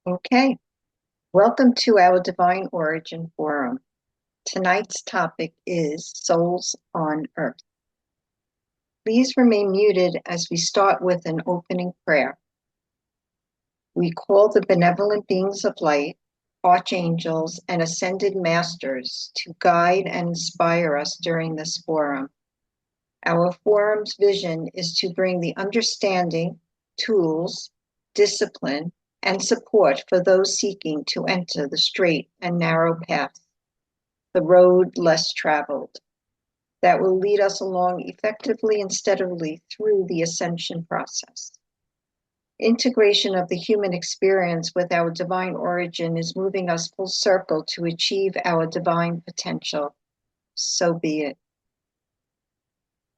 Okay, welcome to our Divine Origin Forum. Tonight's topic is Souls on Earth. Please remain muted as we start with an opening prayer. We call the benevolent beings of light, archangels, and ascended masters to guide and inspire us during this forum. Our forum's vision is to bring the understanding, tools, discipline, and support for those seeking to enter the straight and narrow path, the road less traveled, that will lead us along effectively and steadily through the ascension process. Integration of the human experience with our divine origin is moving us full circle to achieve our divine potential. So be it.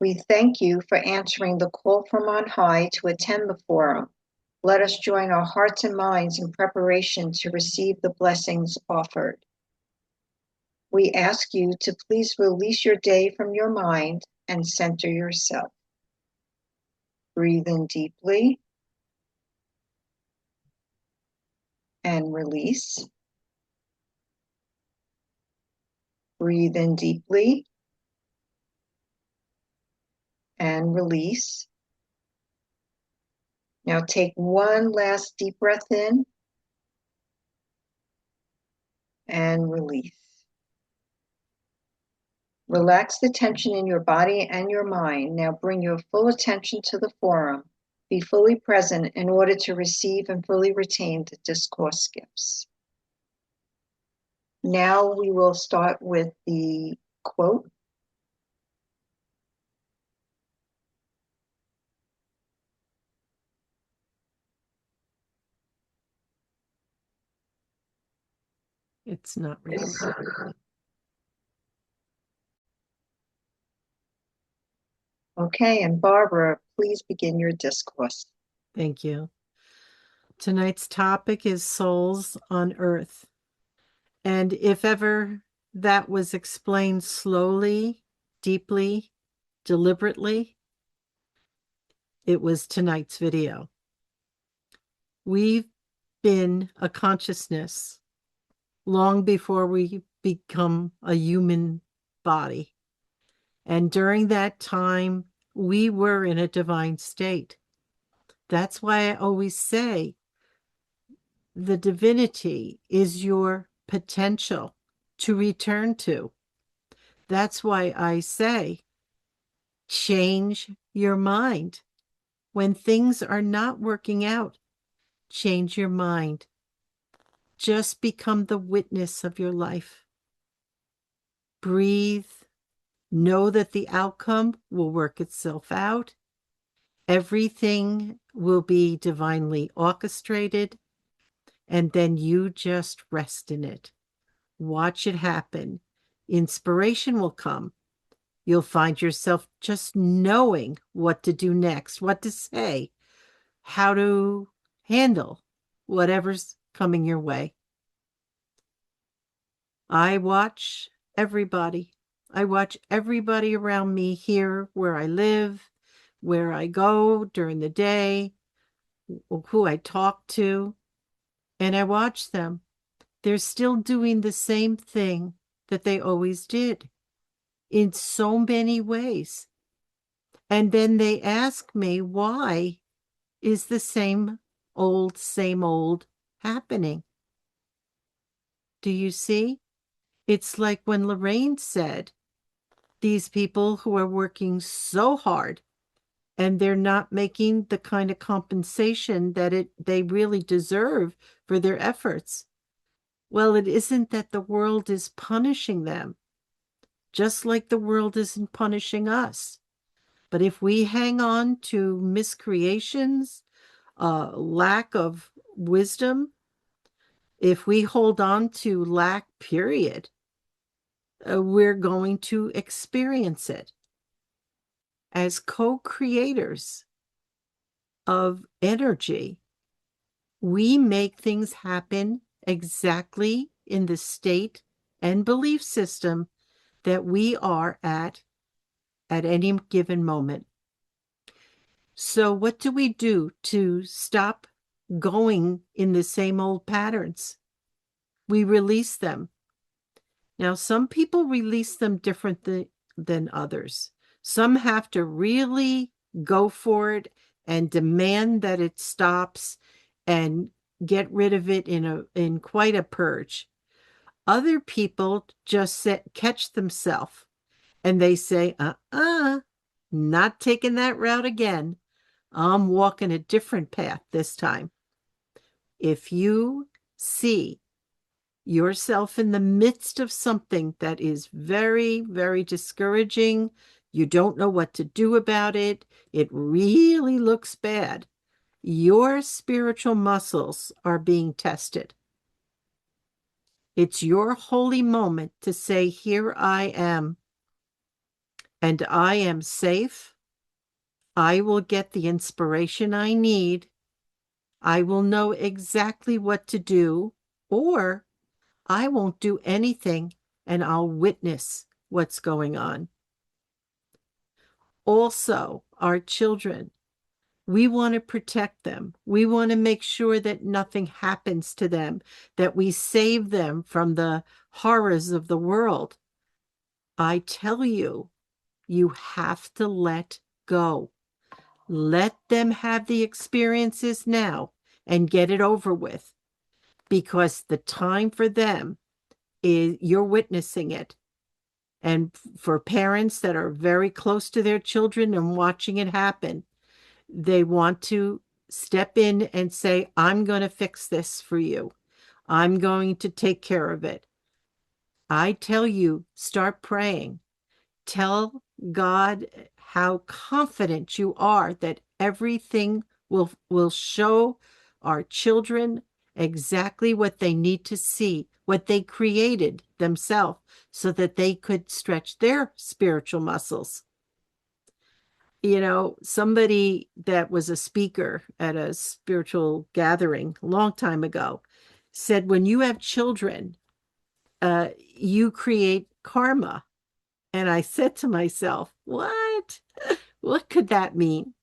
We thank you for answering the call from on high to attend the forum. Let us join our hearts and minds in preparation to receive the blessings offered. We ask you to please release your day from your mind and center yourself. Breathe in deeply and release. Breathe in deeply and release. Now take one last deep breath in and release. Relax the tension in your body and your mind. Now bring your full attention to the forum. Be fully present in order to receive and fully retain the discourse gifts. Now we will start with the quote. It's not real. Okay, and Barbara, please begin your discourse. Thank you. Tonight's topic is souls on earth. And if ever that was explained slowly, deeply, deliberately, it was tonight's video. We've been a consciousness long before we become a human body. And during that time, we were in a divine state. That's why I always say the divinity is your potential to return to. That's why I say change your mind. When things are not working out, change your mind. Just become the witness of your life. Breathe. Know that the outcome will work itself out. Everything will be divinely orchestrated, and then you just rest in it. Watch it happen. Inspiration will come. You'll find yourself just knowing what to do next, what to say, how to handle whatever's coming your way. I watch everybody. I watch everybody around me here where I live, where I go during the day, who I talk to, and I watch them. They're still doing the same thing that they always did in so many ways. And then they ask me, why is the same old happening? Do you see? It's like when Lorraine said, these people who are working so hard and they're not making the kind of compensation that they really deserve for their efforts. Well, it isn't that the world is punishing them, just like the world isn't punishing us. But if we hang on to miscreations, lack of wisdom, if we hold on to lack, period, we're going to experience it. As co-creators of energy, we make things happen exactly in the state and belief system that we are at any given moment. So, what do we do to stop going in the same old patterns? We release them. Now, some people release them than others. Some have to really go for it and demand that it stops and get rid of it in quite a purge. Other people just catch themselves and they say, not taking that route again. I'm walking a different path this time. If you see yourself in the midst of something that is very, very discouraging, you don't know what to do about it, it really looks bad, your spiritual muscles are being tested. It's your holy moment to say, here I am, and I am safe. I will get the inspiration I need. I will know exactly what to do, or I won't do anything and I'll witness what's going on. Also, our children, we want to protect them. We want to make sure that nothing happens to them, that we save them from the horrors of the world. I tell you, you have to let go. Let them have the experiences now and get it over with, because the time for them is you're witnessing it. And for parents that are very close to their children and watching it happen, they want to step in and say, I'm going to fix this for you. I'm going to take care of it. I tell you, start praying. Tell God how confident you are that everything will show our children exactly what they need to see, what they created themselves, so that they could stretch their spiritual muscles. You know, somebody that was a speaker at a spiritual gathering a long time ago said, when you have children, you create karma. And I said to myself, what? What could that mean?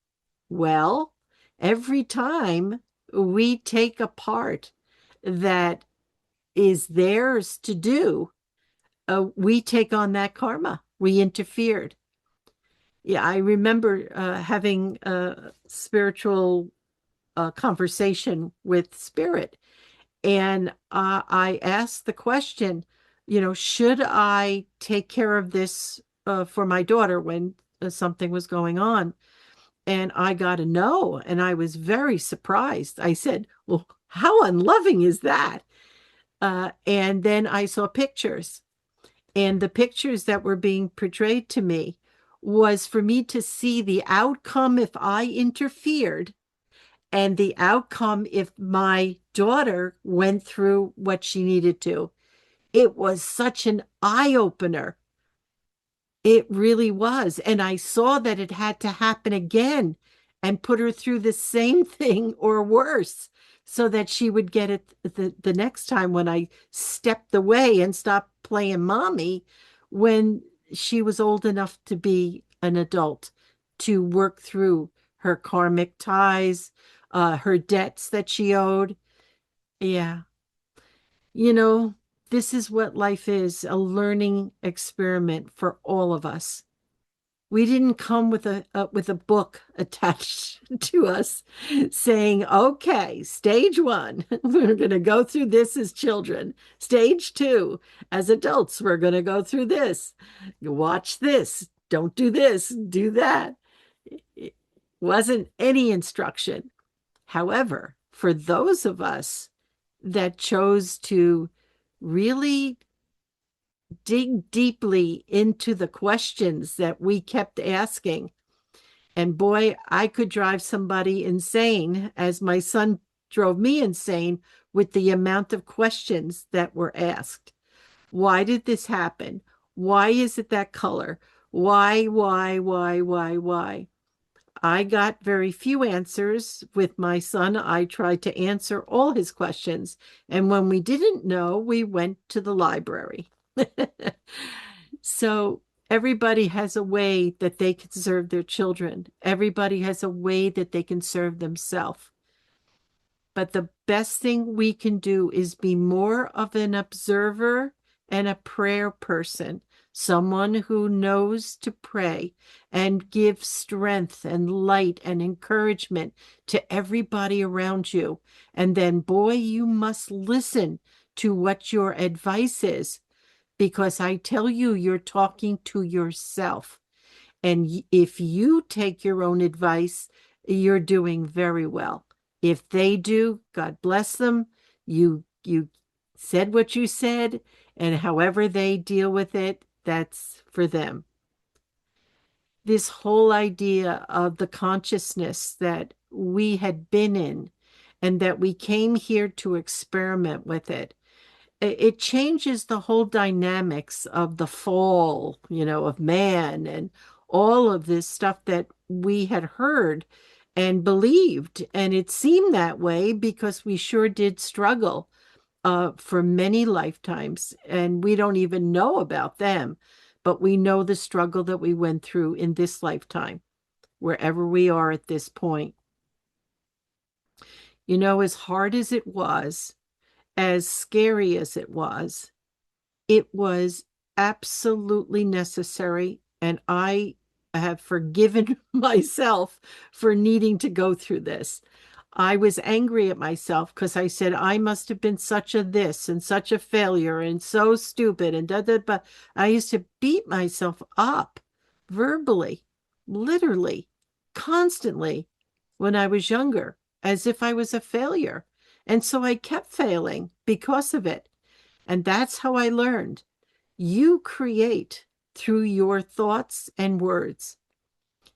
Well, every time we take a part that is theirs to do, we take on that karma. We interfered. Yeah, I remember having a spiritual conversation with Spirit, and I asked the question, should I take care of this for my daughter when something was going on? And I got a no, and I was very surprised. I said, well, how unloving is that? And then I saw pictures, and the pictures that were being portrayed to me was for me to see the outcome if I interfered, and the outcome if my daughter went through what she needed to. It was such an eye opener. It really was. And I saw that it had to happen again and put her through the same thing or worse, so that she would get it the next time when I stepped away and stopped playing mommy, when she was old enough to be an adult, to work through her karmic ties, her debts that she owed. Yeah. You know, this is what life is, a learning experiment for all of us. We didn't come with a book attached to us saying, okay, stage one, we're going to go through this as children. Stage two, as adults, we're going to go through this. Watch this. Don't do this. Do that. It wasn't any instruction. However, for those of us that chose to really dig deeply into the questions that we kept asking. And boy, I could drive somebody insane, as my son drove me insane with the amount of questions that were asked. Why did this happen? Why is it that color? Why? I got very few answers. With my son, I tried to answer all his questions. And when we didn't know, we went to the library. So Everybody has a way that they can serve their children. Everybody has a way that they can serve themselves. But the best thing we can do is be more of an observer and a prayer person, someone who knows to pray and give strength and light and encouragement to everybody around you. And then, boy, you must listen to what your advice is, because I tell you, you're talking to yourself. And if you take your own advice, you're doing very well. If they do, God bless them. You said what you said, and however they deal with it, that's for them. This whole idea of the consciousness that we had been in and that we came here to experiment with it changes the whole dynamics of the fall, of man and all of this stuff that we had heard and believed. And it seemed that way because we sure did struggle for many lifetimes, and we don't even know about them, but we know the struggle that we went through in this lifetime, wherever we are at this point. As hard as it was, as scary as it was absolutely necessary. And I have forgiven myself for needing to go through this. I was angry at myself because I said I must have been such a this and such a failure and so stupid and da da. But I used to beat myself up verbally, literally, constantly when I was younger, as if I was a failure. And so I kept failing because of it. And that's how I learned. You create through your thoughts and words.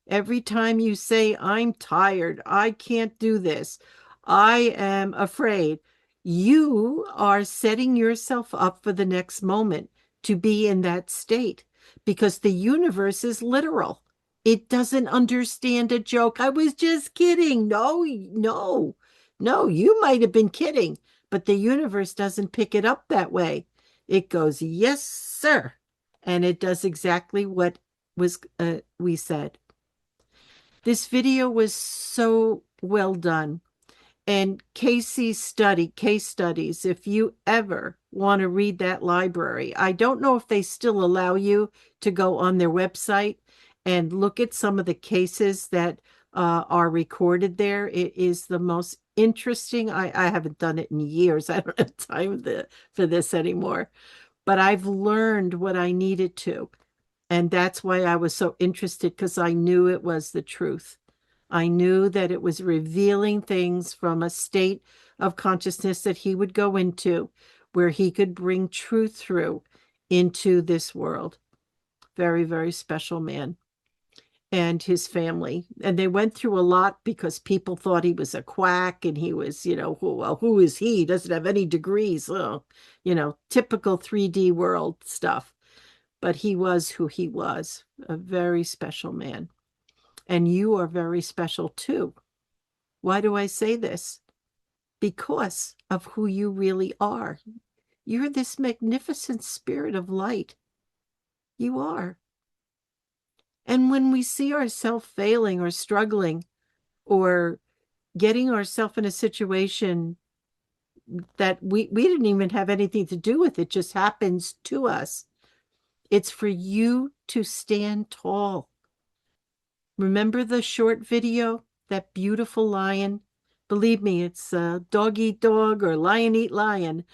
Every time you say, I'm tired, I can't do this, I am afraid, you are setting yourself up for the next moment to be in that state, because the universe is literal. It doesn't understand a joke. I was just kidding. No, no, no, you might have been kidding, but the universe doesn't pick it up that way. It goes, yes, sir. And it does exactly what was we said. This video was so well done. And Casey's case studies, if you ever want to read that library, I don't know if they still allow you to go on their website and look at some of the cases that are recorded there. It is the most interesting. I haven't done it in years. I don't have time for this anymore, but I've learned what I needed to. And that's why I was so interested, because I knew it was the truth. I knew that it was revealing things from a state of consciousness that he would go into, where he could bring truth through into this world. Very, very special man, and his family. And they went through a lot because people thought he was a quack and he was, who is he? He doesn't have any degrees. Oh, typical 3D world stuff. But he was who he was, a very special man. And you are very special too. Why do I say this? Because of who you really are. You're this magnificent spirit of light. You are. And when we see ourselves failing or struggling or getting ourselves in a situation that we didn't even have anything to do with, it just happens to us, it's for you to stand tall. Remember the short video, that beautiful lion? Believe me, it's dog eat dog or lion eat lion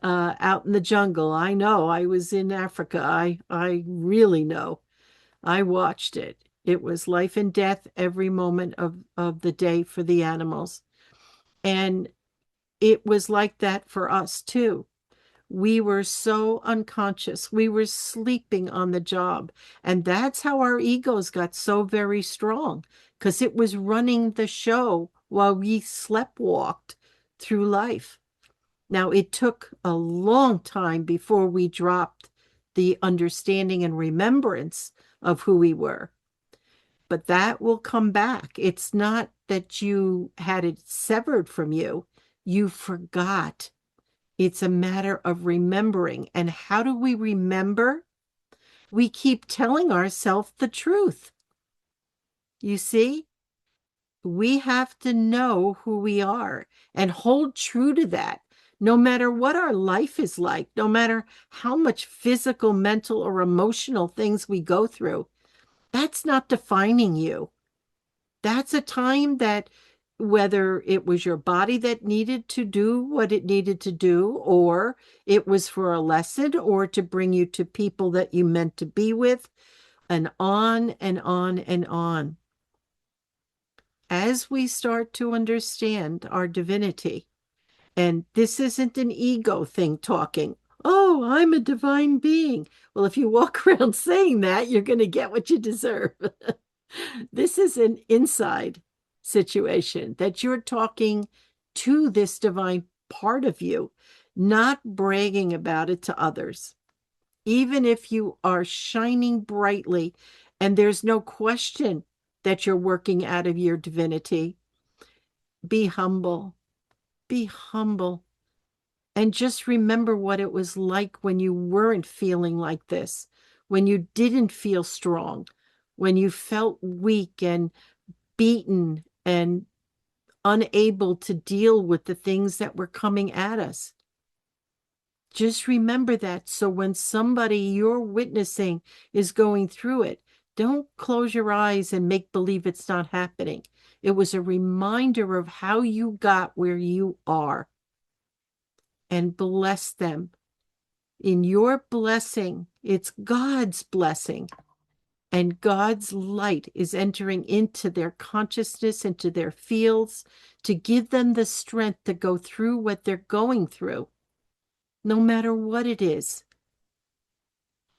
out in the jungle. I know. I was in Africa. I really know. I watched it. It was life and death every moment of the day for the animals. And it was like that for us too. We were so unconscious. We were sleeping on the job. And that's how our egos got so very strong, because it was running the show while we sleptwalked through life. Now, it took a long time before we dropped the understanding and remembrance of who we were. But that will come back. It's not that you had it severed from you, you forgot. It's a matter of remembering. And how do we remember? we keep telling ourselves the truth. You see, we have to know who we are and hold true to that. No matter what our life is like, no matter how much physical, mental, or emotional things we go through, that's not defining you. That's a time that whether it was your body that needed to do what it needed to do, or it was for a lesson, or to bring you to people that you meant to be with, and on and on and on. As we start to understand our divinity, and this isn't an ego thing talking, oh, I'm a divine being. Well, if you walk around saying that, you're going to get what you deserve. This is an inside situation that you're talking to this divine part of you, not bragging about it to others. Even if you are shining brightly and there's no question that you're working out of your divinity, be humble, be humble. And just remember what it was like when you weren't feeling like this, when you didn't feel strong, when you felt weak and beaten and unable to deal with the things that were coming at us. Just remember that. So when somebody you're witnessing is going through it, don't close your eyes and make believe it's not happening. It was a reminder of how you got where you are, and bless them. In your blessing, it's God's blessing. And God's light is entering into their consciousness, into their fields, to give them the strength to go through what they're going through, no matter what it is.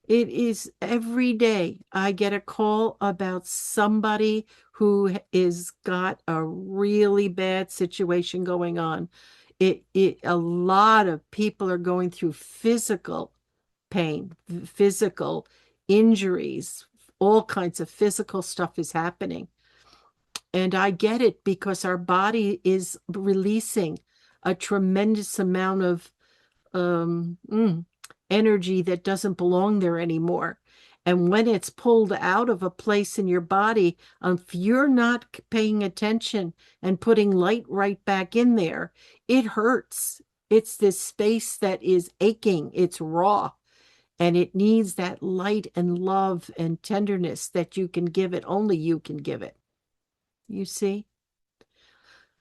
It is every day I get a call about somebody who is got a really bad situation going on. A lot of people are going through physical pain, physical injuries, all kinds of physical stuff is happening. And I get it because our body is releasing a tremendous amount of um, mm, energy that doesn't belong there anymore. And when it's pulled out of a place in your body, if you're not paying attention and putting light right back in there, it hurts. It's this space that is aching, it's raw, and it needs that light and love and tenderness that you can give it. Only you can give it. You see?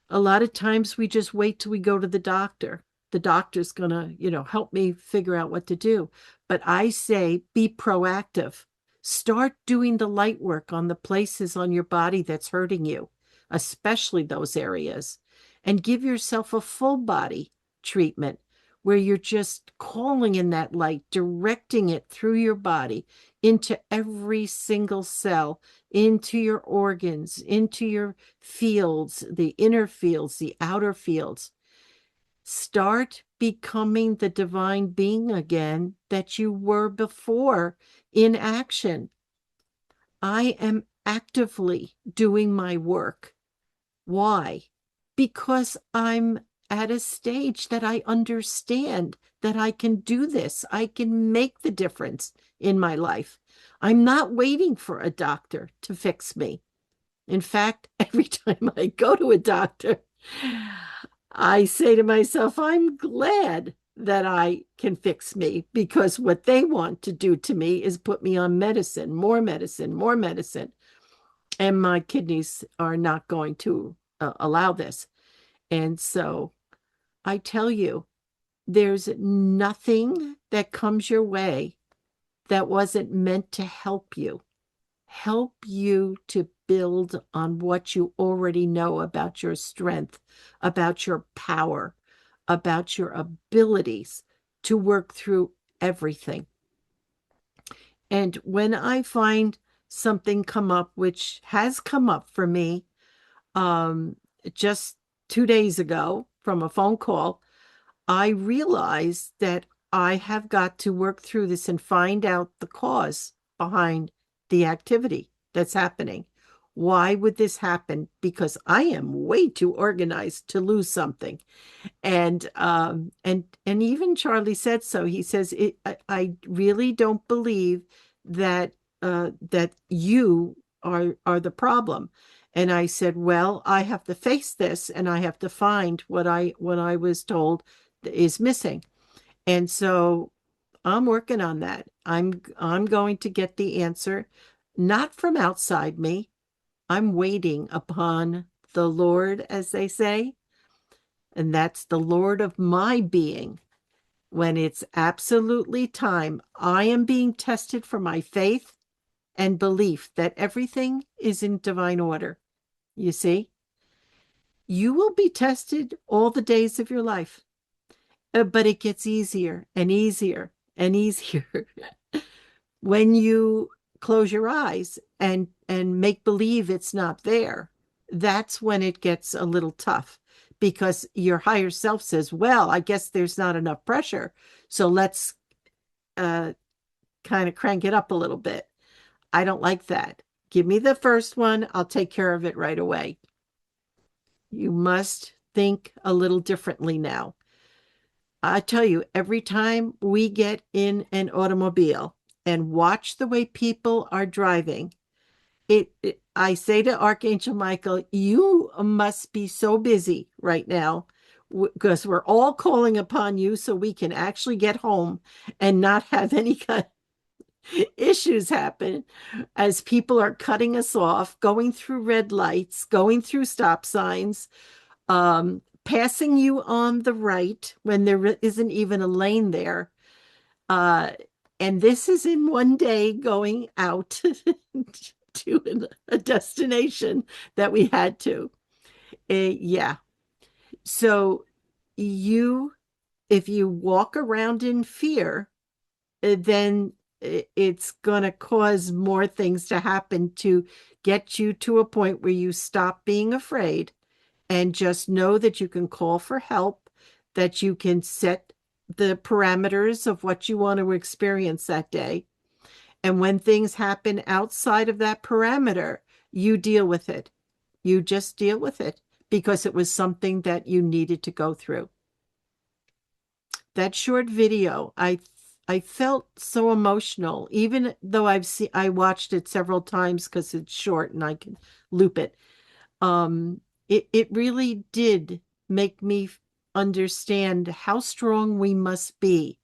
A lot of times we just wait till we go to the doctor. The doctor's going to, help me figure out what to do. But I say be proactive. Start doing the light work on the places on your body that's hurting you, especially those areas, and give yourself a full body treatment where you're just calling in that light, directing it through your body into every single cell, into your organs, into your fields, the inner fields, the outer fields. Start becoming the divine being again that you were before in action. I am actively doing my work. Why? Because I'm at a stage that I understand that I can do this. I can make the difference in my life. I'm not waiting for a doctor to fix me. In fact, every time I go to a doctor, I say to myself, I'm glad that I can fix me, because what they want to do to me is put me on medicine, more medicine, more medicine. And my kidneys are not going to allow this. And so I tell you, there's nothing that comes your way that wasn't meant to help you to build on what you already know about your strength, about your power, about your abilities to work through everything. And when I find something come up, which has come up for me um, just 2 days ago from a phone call, I realized that I have got to work through this and find out the cause behind the activity that's happening. Why would this happen? Because I am way too organized to lose something. And even Charlie said so. He says, I really don't believe that that you are the problem. And I said, well, I have to face this and I have to find what I was told is missing. And so I'm working on that. I'm going to get the answer, not from outside me. I'm waiting upon the Lord, as they say, and that's the Lord of my being. When it's absolutely time, I am being tested for my faith and belief that everything is in divine order. You see, you will be tested all the days of your life, but it gets easier and easier and easier when you close your eyes and make believe it's not there. That's when it gets a little tough because your higher self says, well, I guess there's not enough pressure, so let's uh, kind of crank it up a little bit. I don't like that. Give me the first one, I'll take care of it right away. You must think a little differently now. I tell you, every time we get in an automobile and watch the way people are driving, I say to Archangel Michael, you must be so busy right now because we're all calling upon you so we can actually get home and not have any kind of issues happen as people are cutting us off, going through red lights, going through stop signs, passing you on the right when there isn't even a lane there. Uh, and this is in one day going out to a destination that we had to. Yeah. So you, if you walk around in fear, then it's going to cause more things to happen to get you to a point where you stop being afraid and just know that you can call for help, that you can set the parameters of what you want to experience that day. And when things happen outside of that parameter, you deal with it. You just deal with it because it was something that you needed to go through. That short video, I felt so emotional, even though I watched it several times because it's short and I can loop it. It really did make me understand how strong we must be,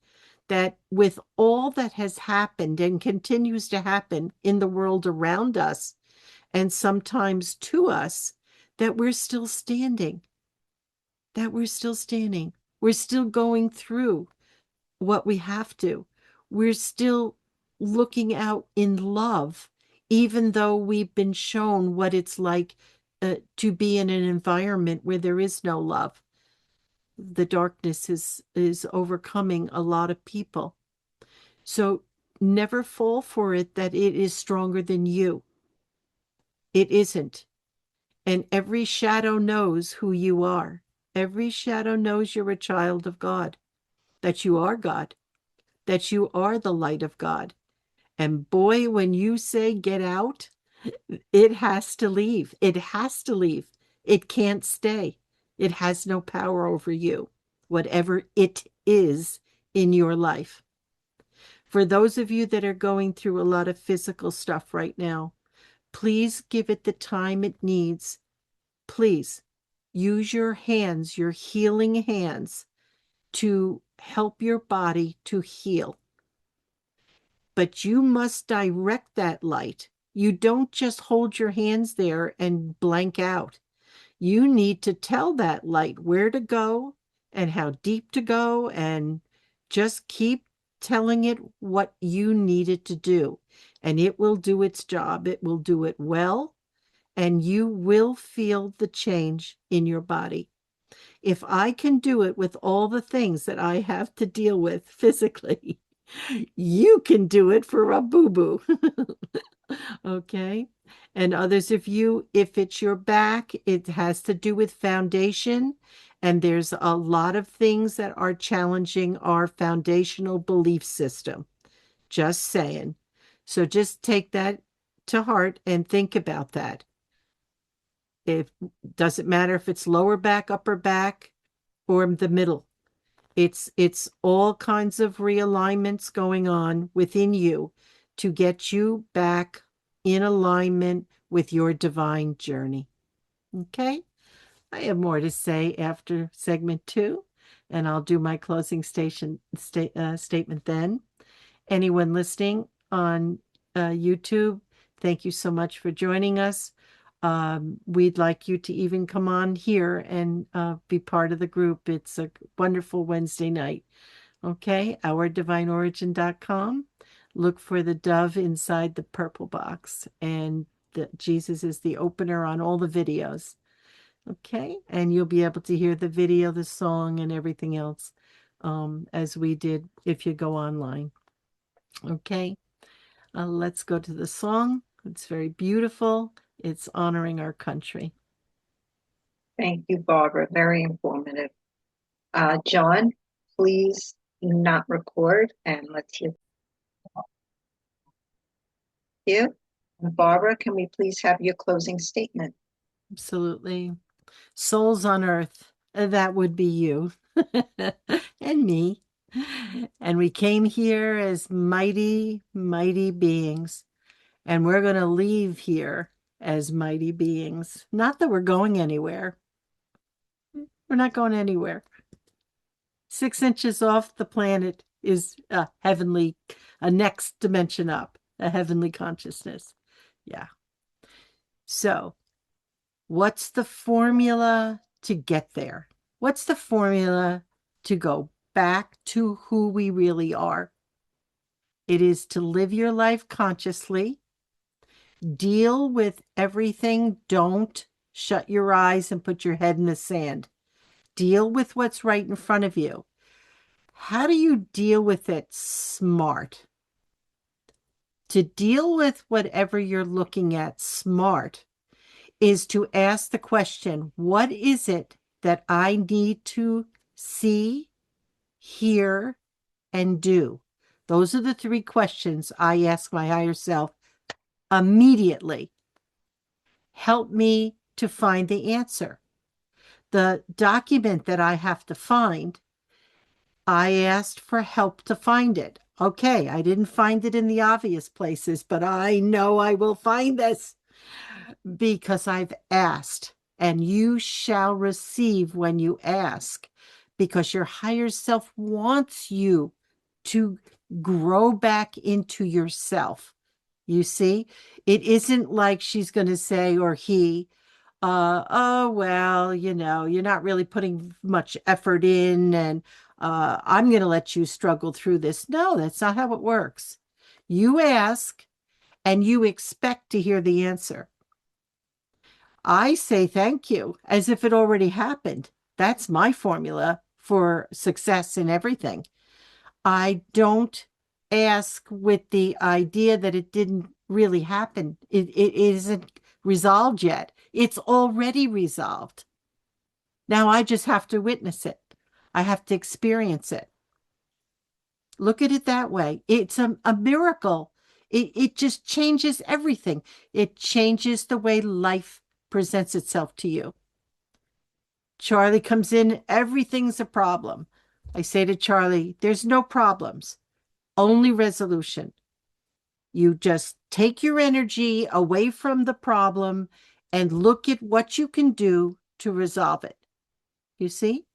that with all that has happened and continues to happen in the world around us and sometimes to us, that we're still standing, that we're still standing. We're still going through what we have to. We're still looking out in love, even though we've been shown what it's like to be in an environment where there is no love. The darkness is overcoming a lot of people. So never fall for it that it is stronger than you. It isn't. And every shadow knows who you are. Every shadow knows you're a child of God, that you are God, that you are the light of God. And boy, when you say get out, it has to leave. It has to leave. It can't stay. It has no power over you, whatever it is in your life. For those of you that are going through a lot of physical stuff right now, please give it the time it needs. Please use your hands, your healing hands, to help your body to heal. But you must direct that light. You don't just hold your hands there and blank out. You need to tell that light where to go and how deep to go, and just keep telling it what you need it to do. And it will do its job. It will do it well, and you will feel the change in your body. If I can do it with all the things that I have to deal with physically, you can do it for a boo-boo. Okay. And others of you, if it's your back, it has to do with foundation. And there's a lot of things that are challenging our foundational belief system. Just saying. So just take that to heart and think about that. It doesn't matter if it's lower back, upper back, or the middle. It's all kinds of realignments going on within you to get you back in alignment with your divine journey. Okay? I have more to say after segment 2, and I'll do my closing statement then. Anyone listening on YouTube, thank you so much for joining us. We'd like you to even come on here and be part of the group. It's a wonderful Wednesday night. Okay, ourdivineorigin.com. Look for the dove inside the purple box, and Jesus is the opener on all the videos. Okay, and you'll be able to hear the video, the song, and everything else as we did if you go online. Okay, let's go to the song. It's very beautiful. It's honoring our country. Thank you, Barbara. Very informative. John, please not record, and let's hear you. And Barbara, can we please have your closing statement? Absolutely. Souls on earth, that would be you and me. And we came here as mighty, mighty beings. And we're going to leave here as mighty beings. Not that we're going anywhere. We're not going anywhere. 6 inches off the planet is a heavenly, a next dimension up, a heavenly consciousness. Yeah. So, what's the formula to get there? What's the formula to go back to who we really are? It is to live your life consciously, deal with everything. Don't shut your eyes and put your head in the sand. Deal with what's right in front of you. How do you deal with it smart? To deal with whatever you're looking at smart is to ask the question, what is it that I need to see, hear, and do? Those are the 3 questions I ask my higher self immediately. Help me to find the answer. The document that I have to find, I asked for help to find it. Okay, I didn't find it in the obvious places, but I know I will find this because I've asked, and you shall receive when you ask, because your higher self wants you to grow back into yourself. You see, it isn't like she's going to say, or he, oh, well, you're not really putting much effort in, and I'm going to let you struggle through this. No, that's not how it works. You ask and you expect to hear the answer. I say thank you as if it already happened. That's my formula for success in everything. I don't ask with the idea that it didn't really happen. It isn't resolved yet. It's already resolved. Now I just have to witness it. I have to experience it. Look at it that way. It's a miracle. It just changes everything. It changes the way life presents itself to you. Charlie comes in, everything's a problem. I say to Charlie, there's no problems, only resolution. You just take your energy away from the problem and look at what you can do to resolve it. You see?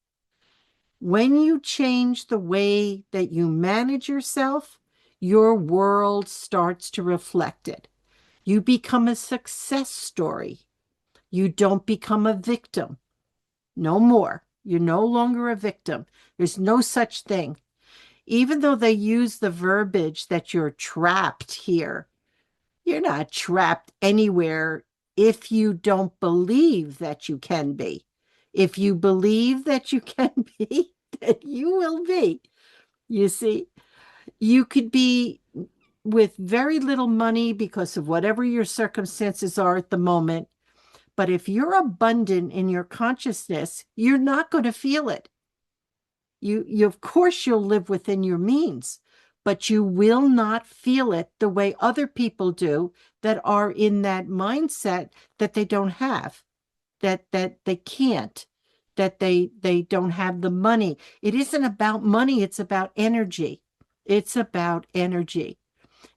When you change the way that you manage yourself, your world starts to reflect it. You become a success story. You don't become a victim. No more. You're no longer a victim. There's no such thing. Even though they use the verbiage that you're trapped here, you're not trapped anywhere if you don't believe that you can be. If you believe that you can be, then you will be. You see, you could be with very little money because of whatever your circumstances are at the moment. But if you're abundant in your consciousness, you're not going to feel it. You of course you'll live within your means, but you will not feel it the way other people do that are in that mindset that they don't have, that they can't, that they don't have the money. It isn't about money, it's about energy. It's about energy.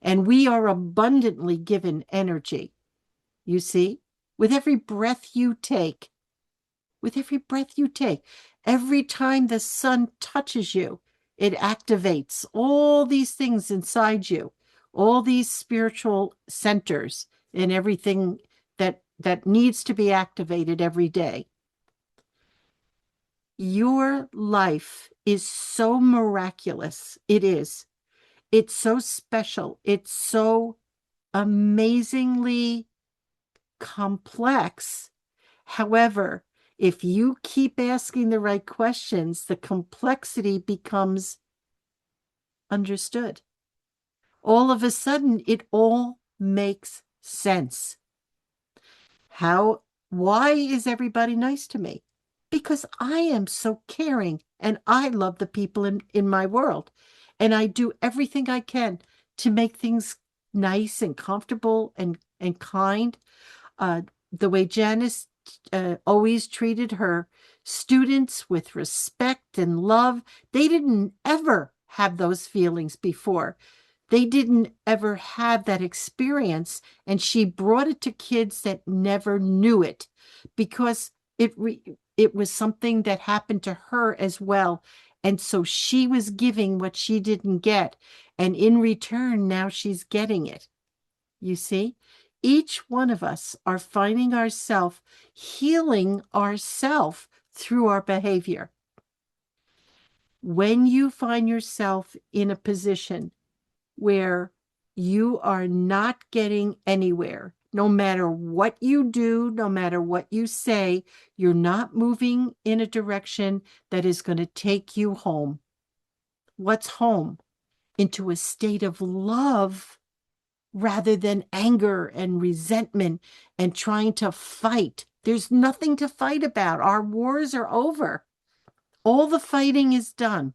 And we are abundantly given energy. You see, with every breath you take, with every breath you take, every time the sun touches you, it activates all these things inside you, all these spiritual centers and everything that needs to be activated every day. Your life is so miraculous. It is. It's so special. It's so amazingly complex. However, if you keep asking the right questions, the complexity becomes understood. All of a sudden, it all makes sense. How, why is everybody nice to me? Because I am so caring and I love the people in my world. And I do everything I can to make things nice and comfortable and kind. uh, the way Janice always treated her students with respect and love. They didn't ever have those feelings before. They didn't ever have that experience. And she brought it to kids that never knew it because it was something that happened to her as well. And so she was giving what she didn't get. And in return, now she's getting it. You see, each one of us are finding ourselves healing ourselves through our behavior. When you find yourself in a position where you are not getting anywhere, no matter what you do, no matter what you say, you're not moving in a direction that is going to take you home. What's home? Into a state of love rather than anger and resentment and trying to fight. There's nothing to fight about. Our wars are over. All the fighting is done.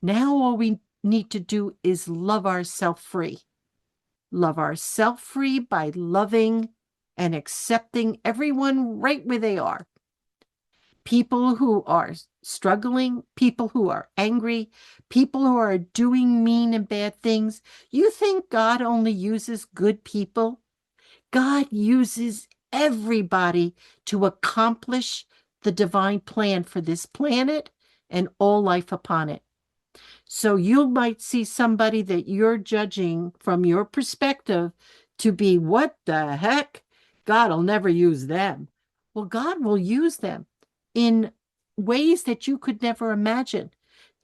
Now, all we need to do is love ourselves free. Love ourselves free by loving and accepting everyone right where they are. People who are struggling, people who are angry, people who are doing mean and bad things. You think God only uses good people? God uses everybody to accomplish the divine plan for this planet and all life upon it. So you might see somebody that you're judging from your perspective to be, what the heck? God will never use them. Well, God will use them in ways that you could never imagine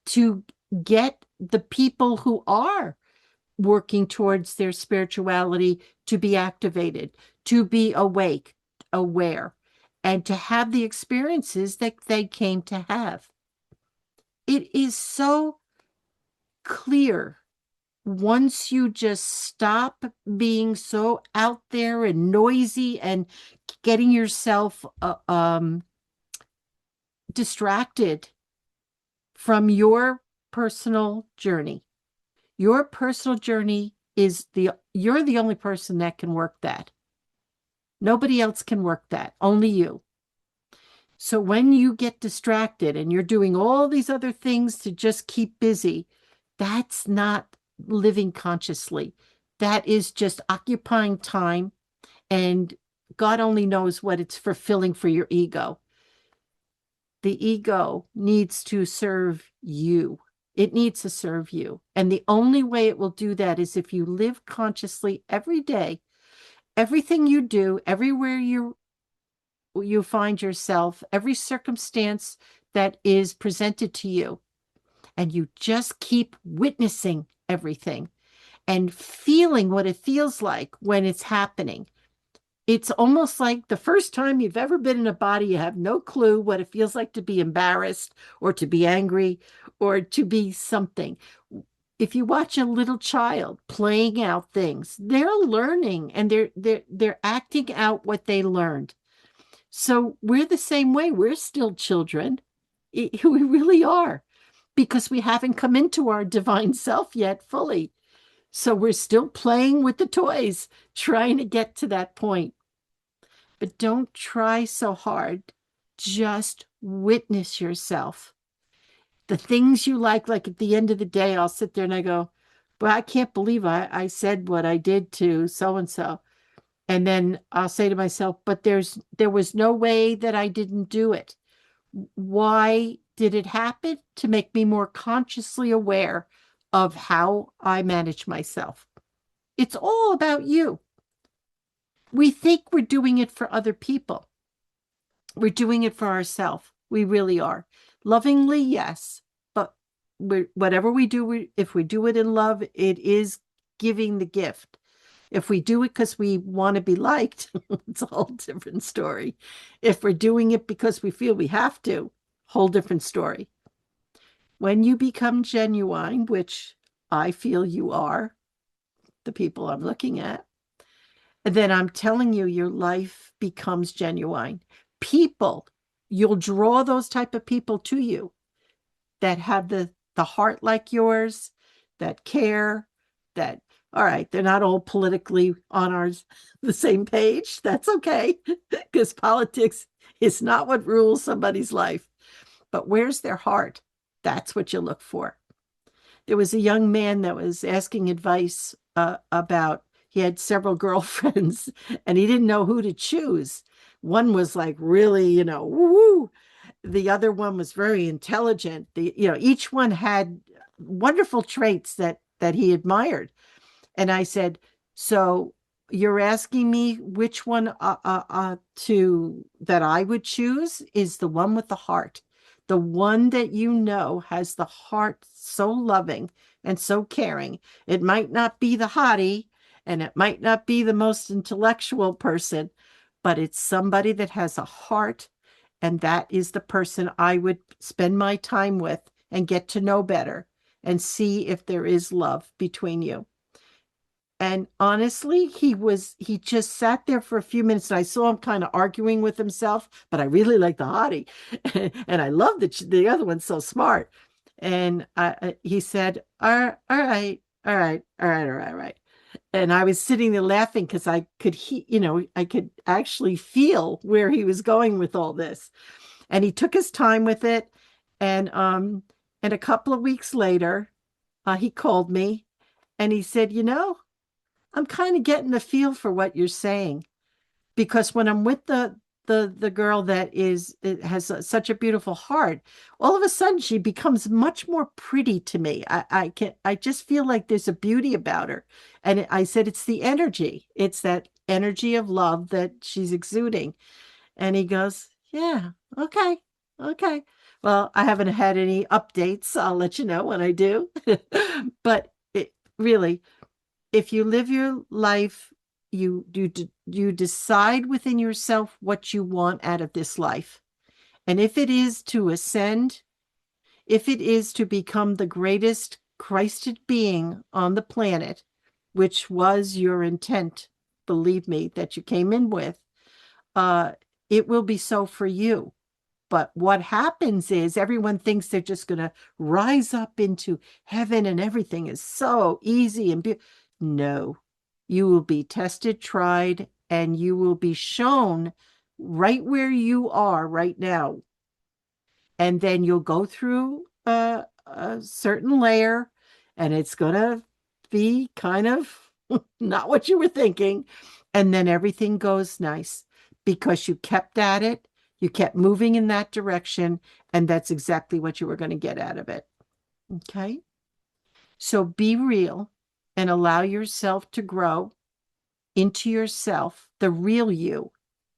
to get the people who are working towards their spirituality to be activated, to be awake, aware, and to have the experiences that they came to have. It is so clear once you just stop being so out there and noisy and getting yourself distracted from your personal journey. Your personal journey is you're the only person that can work that. Nobody else can work that, only you. So when you get distracted and you're doing all these other things to just keep busy, that's not living consciously. That is just occupying time, and God only knows what it's fulfilling for your ego. The ego needs to serve you. It needs to serve you. And the only way it will do that is if you live consciously every day. Everything you do, everywhere you find yourself, every circumstance that is presented to you, and you just keep witnessing everything and feeling what it feels like when it's happening. It's almost like the first time you've ever been in a body, you have no clue what it feels like to be embarrassed or to be angry or to be something. If you watch a little child playing out things, they're learning and they're acting out what they learned. So we're the same way. We're still children. We really are, because we haven't come into our divine self yet fully. So we're still playing with the toys, trying to get to that point. But don't try so hard. Just witness yourself. The things you like at the end of the day, I'll sit there and I go, but I can't believe I said what I did to so and so. And then I'll say to myself, but there was no way that I didn't do it. Why did it happen? To make me more consciously aware of how I manage myself. It's all about you. We think we're doing it for other people. We're doing it for ourselves. We really are. Lovingly, yes, but whatever we do, if we do it in love, it is giving the gift. If we do it because we want to be liked, it's a whole different story. If we're doing it because we feel we have to, whole different story. When you become genuine, which I feel you are, the people I'm looking at, then I'm telling you, your life becomes genuine. People, you'll draw those type of people to you that have the heart like yours, that care, that all right, they're not all politically on ours the same page. That's okay, because politics is not what rules somebody's life. But where's their heart? That's what you look for. There was a young man that was asking advice about, he had several girlfriends and he didn't know who to choose. One was like really, woo. The other one was very intelligent. Each one had wonderful traits that he admired. And I said, so you're asking me which one to that I would choose is the one with the heart. The one that has the heart so loving and so caring. It might not be the hottie and it might not be the most intellectual person, but it's somebody that has a heart. And that is the person I would spend my time with and get to know better and see if there is love between you. And honestly, he just sat there for a few minutes and I saw him kind of arguing with himself, but I really like the hottie. And I love that the other one's so smart. And he said, all right, all right, all right, all right, all right. And I was sitting there laughing because I could actually feel where he was going with all this. And he took his time with it. And a couple of weeks later, he called me and he said, I'm kind of getting a feel for what you're saying because when I'm with the girl that has such a beautiful heart, all of a sudden she becomes much more pretty to me. I just feel like there's a beauty about her. And I said it's the energy. It's that energy of love that she's exuding. And he goes, "Yeah, okay. Okay. Well, I haven't had any updates. I'll let you know when I do." But really, if you live your life, you decide within yourself what you want out of this life. And if it is to ascend, if it is to become the greatest Christed being on the planet, which was your intent, believe me, that you came in with, uh, it will be so for you. But what happens is everyone thinks they're just going to rise up into heaven and everything is so easy and beautiful. No, you will be tested, tried, and you will be shown right where you are right now. And then you'll go through a certain layer, and it's going to be kind of not what you were thinking. And then everything goes nice because you kept at it, you kept moving in that direction, and that's exactly what you were going to get out of it. Okay. So be real and allow yourself to grow into yourself, the real you,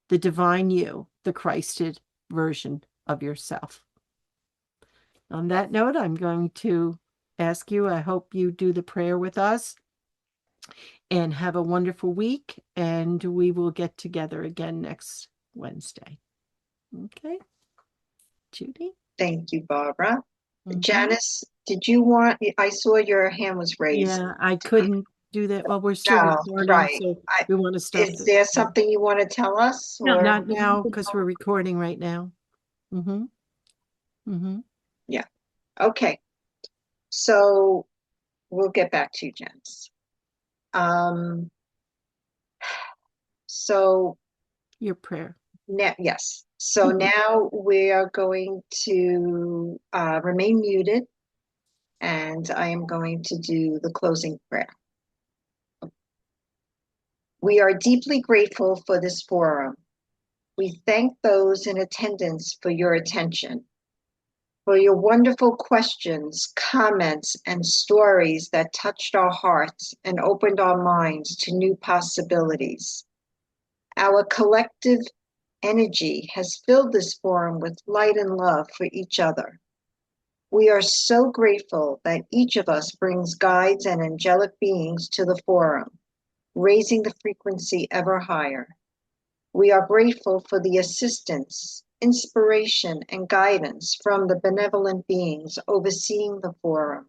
the divine you, the Christed version of yourself. On that note, I'm going to ask you, I hope you do the prayer with us and have a wonderful week. And we will get together again next Wednesday. Okay, Judy? Thank you, Barbara. Mm-hmm. Janice, did you want, I saw your hand was raised. Yeah, I couldn't do that. Well, we're still No, recording, right. so we want to start Is the. there something you want to tell us No, or? not now because we're recording right now. Mm-hmm. Mm-hmm. Yeah. Okay. So we'll get back to you, Janice. Um, so Your prayer. now, yes. So Mm-hmm. now we are going to remain muted and I am going to do the closing prayer. We are deeply grateful for this forum. We thank those in attendance for your attention, for your wonderful questions, comments, and stories that touched our hearts and opened our minds to new possibilities. Our collective energy has filled this forum with light and love for each other. We are so grateful that each of us brings guides and angelic beings to the forum, raising the frequency ever higher. We are grateful for the assistance, inspiration, and guidance from the benevolent beings overseeing the forum.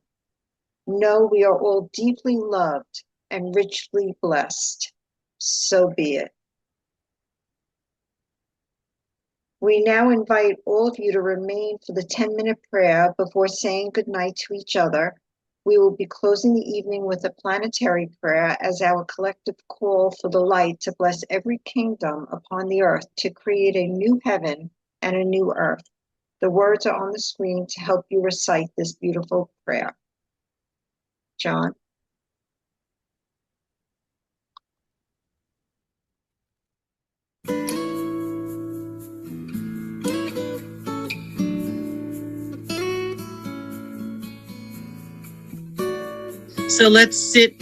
Know we are all deeply loved and richly blessed. So be it. We now invite all of you to remain for the 10-minute prayer before saying goodnight to each other. We will be closing the evening with a planetary prayer as our collective call for the light to bless every kingdom upon the earth to create a new heaven and a new earth. The words are on the screen to help you recite this beautiful prayer. John? So let's sit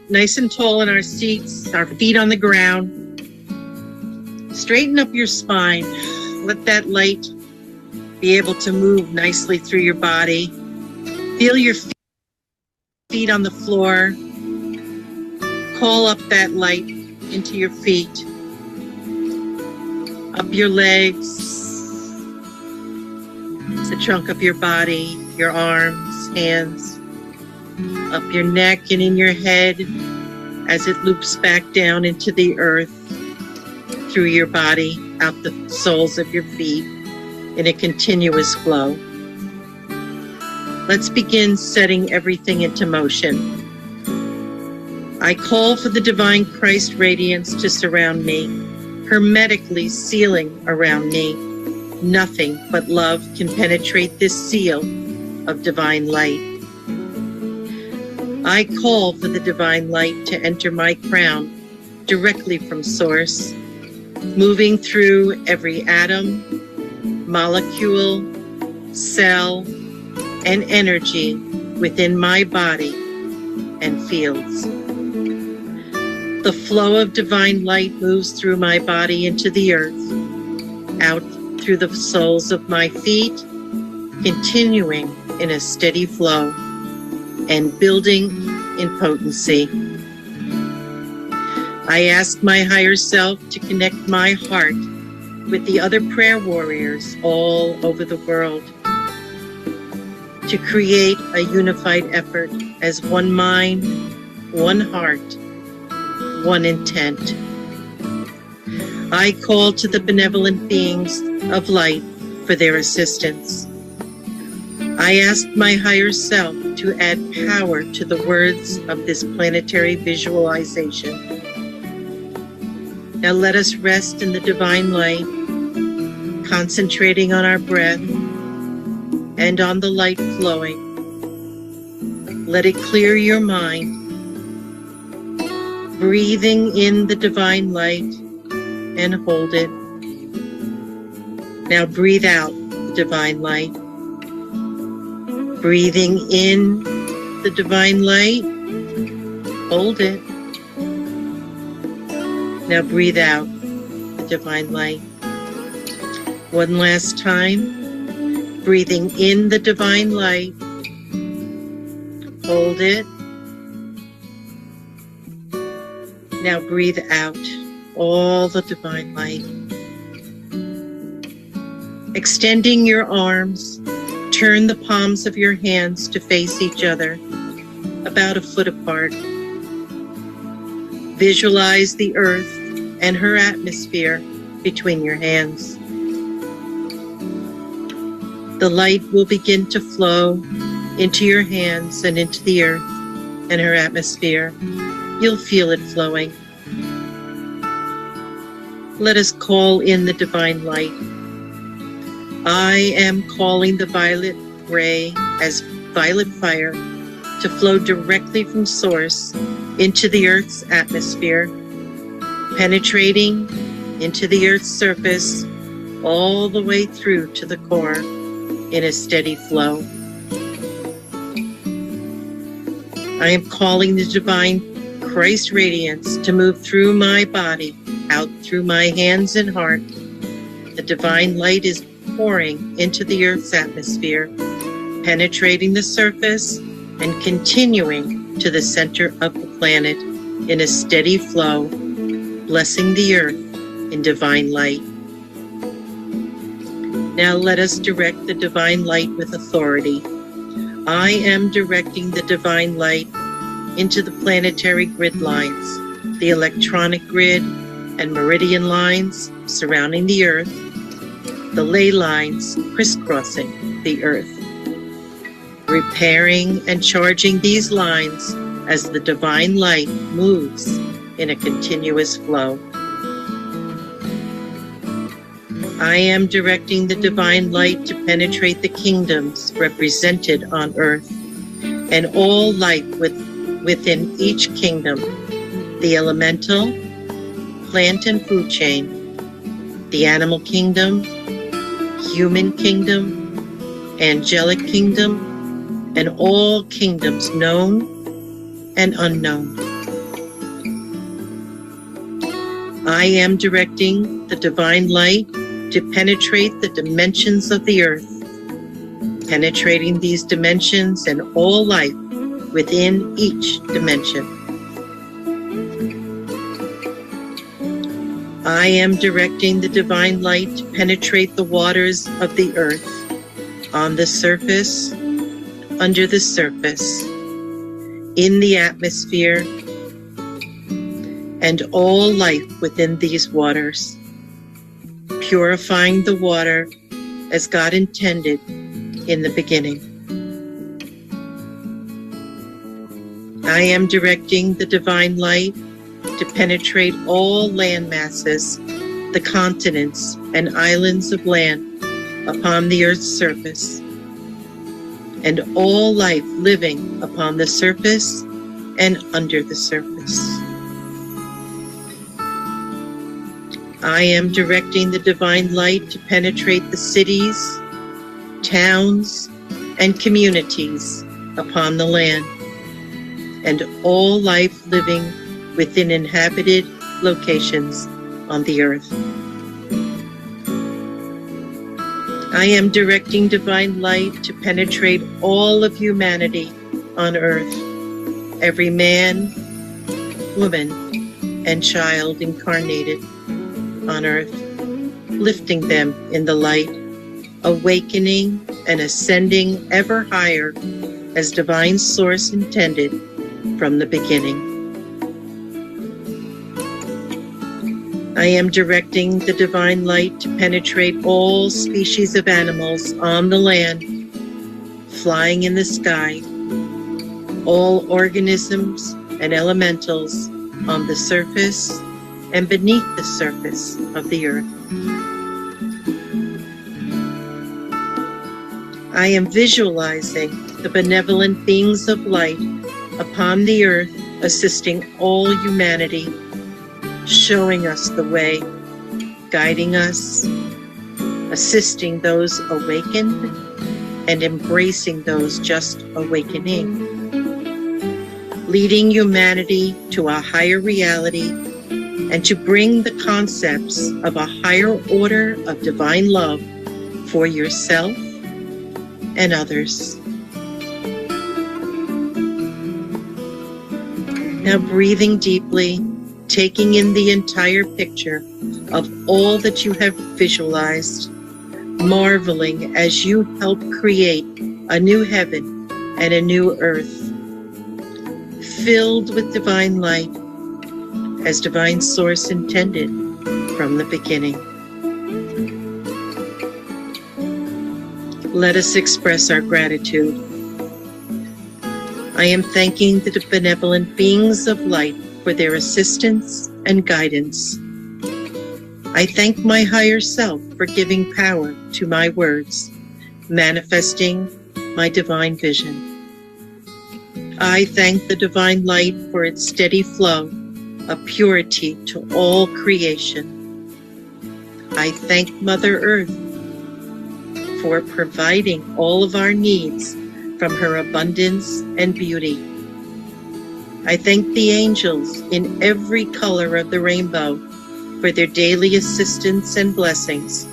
nice and tall in our seats, our feet on the ground. Straighten up your spine. Let that light be able to move nicely through your body. Feel your feet on the floor. Call up that light into your feet, up your legs, the trunk of your body, your arms, hands, up your neck and in your head as it loops back down into the earth, through your body, out the soles of your feet in a continuous flow. Let's begin setting everything into motion. I call for the divine Christ radiance to surround me, hermetically sealing around me. Nothing but love can penetrate this seal of divine light. I call for the divine light to enter my crown directly from source, moving through every atom, molecule, cell, and energy within my body and fields. The flow of divine light moves through my body into the earth, out through the soles of my feet, continuing in a steady flow and building in potency. I ask my higher self to connect my heart with the other prayer warriors all over the world, to create a unified effort as one mind, one heart, one intent. I call to the benevolent beings of light for their assistance. I ask my higher self to add power to the words of this planetary visualization. Now let us rest in the divine light, concentrating on our breath and on the light flowing. Let it clear your mind, breathing in the divine light and hold it. Now breathe out the divine light. Breathing in the divine light, hold it. Now breathe out the divine light. One last time, breathing in the divine light, hold it. Now breathe out all the divine light. Extending your arms, turn the palms of your hands to face each other, about a foot apart. Visualize the earth and her atmosphere between your hands. The light will begin to flow into your hands and into the earth and her atmosphere. You'll feel it flowing. Let us call in the divine light. I am calling the violet ray as violet fire to flow directly from source into the Earth's atmosphere, penetrating into the Earth's surface all the way through to the core in a steady flow. I am calling the divine Christ radiance to move through my body, out through my hands and heart. The divine light is pouring into the Earth's atmosphere, penetrating the surface and continuing to the center of the planet in a steady flow, blessing the Earth in divine light. Now let us direct the divine light with authority. I am directing the divine light into the planetary grid lines, the electronic grid and meridian lines surrounding the Earth, the ley lines crisscrossing the Earth, repairing and charging these lines as the divine light moves in a continuous flow. I am directing the divine light to penetrate the kingdoms represented on Earth and all life within each kingdom, the elemental, plant and food chain, the animal kingdom, human kingdom, angelic kingdom, and all kingdoms known and unknown. I am directing the divine light to penetrate the dimensions of the Earth, penetrating these dimensions and all life within each dimension. I am directing the divine light to penetrate the waters of the Earth, on the surface, under the surface, in the atmosphere, and all life within these waters, purifying the water as God intended in the beginning. I am directing the divine light to penetrate all land masses, the continents and islands of land upon the Earth's surface, and all life living upon the surface and under the surface. I am directing the divine light to penetrate the cities, towns, and communities upon the land, and all life living within inhabited locations on the Earth. I am directing divine light to penetrate all of humanity on Earth, every man, woman, and child incarnated on Earth, lifting them in the light, awakening and ascending ever higher as divine source intended from the beginning. I am directing the divine light to penetrate all species of animals on the land, flying in the sky, all organisms and elementals on the surface and beneath the surface of the Earth. I am visualizing the benevolent beings of light upon the Earth, assisting all humanity, showing us the way, guiding us, assisting those awakened, and embracing those just awakening, leading humanity to a higher reality and to bring the concepts of a higher order of divine love for yourself and others. Now breathing deeply, taking in the entire picture of all that you have visualized, marveling as you help create a new heaven and a new earth, filled with divine light, as divine source intended from the beginning. Let us express our gratitude. I am thanking the benevolent beings of light for their assistance and guidance. I thank my higher self for giving power to my words, manifesting my divine vision. I thank the divine light for its steady flow of purity to all creation. I thank Mother Earth for providing all of our needs from her abundance and beauty. I thank the angels in every color of the rainbow for their daily assistance and blessings.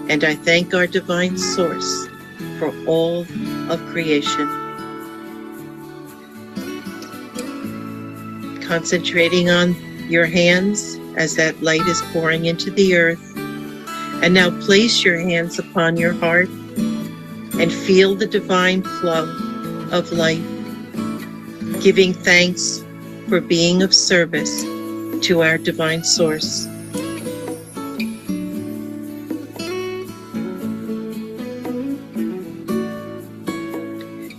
And I thank our divine source for all of creation. Concentrating on your hands as that light is pouring into the earth. And now place your hands upon your heart and feel the divine flow of light, giving thanks for being of service to our divine source.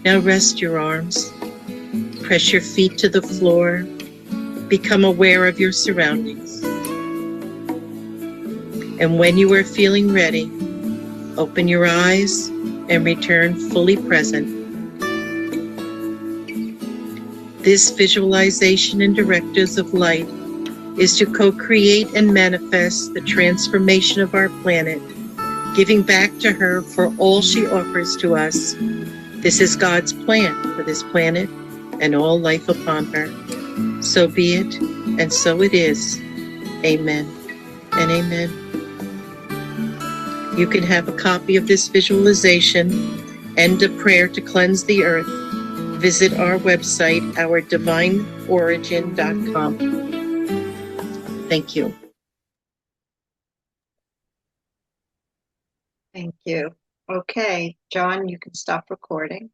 Now rest your arms, press your feet to the floor, become aware of your surroundings. And when you are feeling ready, open your eyes and return fully present. This visualization and directives of light is to co-create and manifest the transformation of our planet, giving back to her for all she offers to us. This is God's plan for this planet and all life upon her. So be it, and so it is. Amen and amen. You can have a copy of this visualization and a prayer to cleanse the earth. Visit our website, ourdivineorigin.com. Thank you. Thank you. Okay, John, you can stop recording.